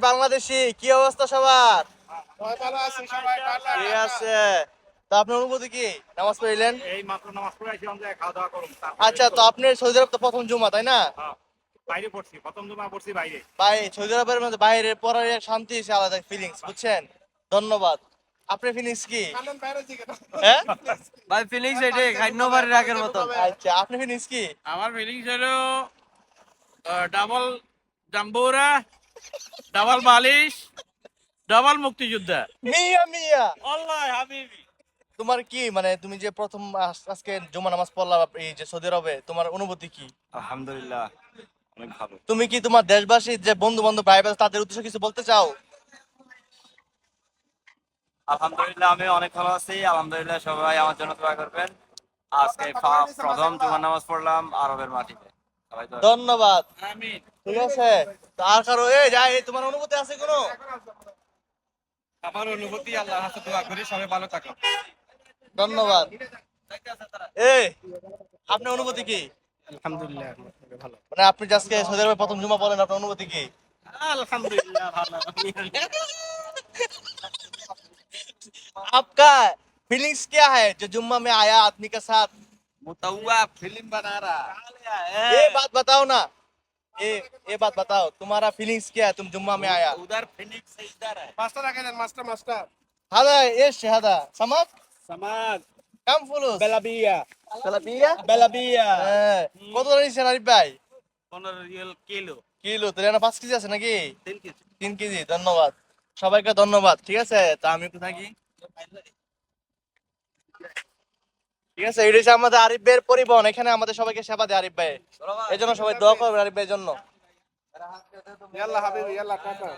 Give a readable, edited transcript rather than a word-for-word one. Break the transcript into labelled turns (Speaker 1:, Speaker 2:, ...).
Speaker 1: বাংলাদেশি, কি অবস্থা সবার?
Speaker 2: ভালো আছি সবাই ভালো
Speaker 1: ঠিক আছে। তো আপনার অনুভূতি কি? নামাজ পড়লেন?
Speaker 2: এই মাত্র নামাজ পড়ে আসলাম যে খাওয়া দাওয়া করুন
Speaker 1: আচ্ছা, তো আপনি সৌদি আরব তো প্রথম জুমা, তাই না?
Speaker 2: বাইরে পড়ছি প্রথম জমা পড়ছি বাইরে
Speaker 1: ভাই, সৌদি আরবের মধ্যে বাইরে পড়ার এক শান্তি আছে, আলাদা ফিলিংস, বুঝছেন? ধন্যবাদ। আপনার ফিলিংস কি? হ্যাঁ,
Speaker 3: ভাই ফিলিংস এটাই খাইনো বাড়ির আগের মতন।
Speaker 1: আচ্ছা, আপনার ফিলিংস কি?
Speaker 3: আমার ফিলিংস হলো ডাবল জাম্বুরা, ডাবল বালিশ, ডাবল মুক্তিযোদ্ধা।
Speaker 1: মিয়া মিয়া,
Speaker 3: আল্লাহ হাবিবি।
Speaker 1: তোমার কি মানে, তুমি যে প্রথম আজকে জুমা নামাজ পড়লা এই যে সৌদি আরবে, তোমার অনুভূতি কি?
Speaker 3: আলহামদুলিল্লাহ অনেক ভালো।
Speaker 1: তুমি কি তোমার দেশবাসী যে বন্ধু বান্ধব ভাই বোন তাদের উদ্দেশ্যে কিছু বলতে চাও?
Speaker 3: আলহামদুলিল্লাহ আমি অনেক ভালো আছি। আলহামদুলিল্লাহ সবাই আমার জন্য দোয়া করবেন। আজকে প্রথম জুমার নামাজ পড়লাম আরবের মাটিতে। সবাই দোয়া করবেন।
Speaker 1: ধন্যবাদ।
Speaker 3: আমিন।
Speaker 1: ঠিক আছে। তো আর কারো যাই, তোমার অনুভূতি আছে কোনো?
Speaker 3: আমার অনুভূতি আল্লাহর কাছে দোয়া করি সবাই ভালো থাকো।
Speaker 1: ধন্যবাদ। আপনার অনুভূতি কি?
Speaker 2: আলহামদুলিল্লাহ ভালো
Speaker 1: মানে আপনি যে আজকে সৌদি আরবে প্রথম জুমা পড়লেন, আপনার অনুভূতি কি?
Speaker 3: আলহামদুলিল্লাহ ভালো।
Speaker 1: आपका फीलिंग्स क्या है जो जुम्मा में आया आदमी के साथ?
Speaker 3: मुतव्वा फिल्म बना रहा
Speaker 1: ये बात बताओ ना, ये ये बात बताओ, तुम्हारा फीलिंग्स क्या है, तुम जुम्मा में आया?
Speaker 3: उधर फिनिक्स से इधर है।
Speaker 2: মাস্টার আগে দেন মাস্টার
Speaker 1: هذا ايش هذا سمك
Speaker 3: سماك
Speaker 1: كم فلوس
Speaker 2: বেলাবিয়া
Speaker 1: تلبية
Speaker 2: বেলাবিয়া
Speaker 1: কত নিচ্ছেন আরিফ ভাই?
Speaker 3: 15 রিয়াল কিলো।
Speaker 1: কিলো তো এখানে 5 কেজি আছে নাকি?
Speaker 3: 3 কেজি।
Speaker 1: 3 কেজি। ধন্যবাদ সবাইকে, ধন্যবাদ। ঠিক আছে, তা আমি একটু থাকি। ঠিক আছে, এটা হচ্ছে আমাদের আরিফ ভাইয়ের পরিবহন, এখানে আমাদের সবাইকে সেবা দেয় আরিফ ভাই, এই জন্য সবাই দোয়া করবেন আরিফ ভাইয়ের জন্য।
Speaker 2: ইয়াল্লা হাবিবি ইয়াল্লা টাটা